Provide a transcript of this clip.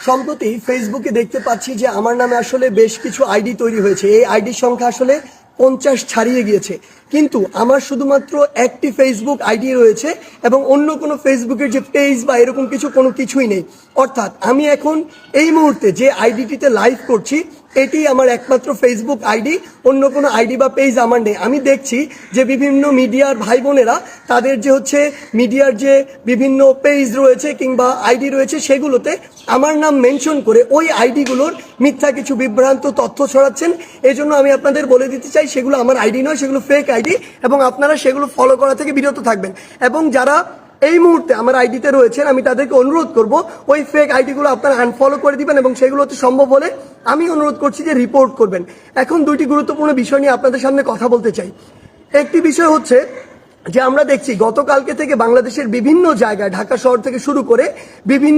সম্প্রতি ফেসবুকে দেখতে পাচ্ছি যে আমার নামে আসলে বেশ কিছু আইডি তৈরি হয়েছে। এই আইডির সংখ্যা আসলে 50 ছাড়িয়ে গিয়েছে, কিন্তু আমার শুধুমাত্র একটি ফেসবুক আইডি রয়েছে এবং অন্য কোনো ফেসবুকের যে পেজ বা এরকম কোনো কিছুই নেই। অর্থাৎ আমি এখন এই মুহূর্তে যে আইডিটিতে লাইভ করছি এটি আমার একমাত্র ফেসবুক আইডি, অন্য কোনো আইডি বা পেজ আমার নেই। আমি দেখছি যে বিভিন্ন মিডিয়ার ভাই বোনেরা তাদের যে মিডিয়ার যে বিভিন্ন পেজ রয়েছে কিংবা আইডি রয়েছে সেগুলোতে আমার নাম মেনশন করে ওই আইডিগুলোর মিথ্যা কিছু বিভ্রান্ত তথ্য ছড়াচ্ছেন। এই জন্য আমি আপনাদের বলে দিতে চাই সেগুলো আমার আইডি নয়, সেগুলো ফেক আইডি এবং আপনারা সেগুলো ফলো করা থেকে বিরত থাকবেন। এবং যারা এই মুহূর্তে আমার আইডিতে রয়েছেন আমি তাদেরকে অনুরোধ করব ওই ফেক আইডিগুলো আপনারা আনফলো করে দিবেন এবং সেগুলোতে সম্ভব হলে আমি অনুরোধ করছি যে রিপোর্ট করবেন। এখন দুইটি গুরুত্বপূর্ণ বিষয় নিয়ে আপনাদের সামনে কথা বলতে চাই। একটি বিষয় হচ্ছে যে আমরা দেখছি গতকালকে থেকে বাংলাদেশের বিভিন্ন জায়গায়, ঢাকা শহর থেকে শুরু করে বিভিন্ন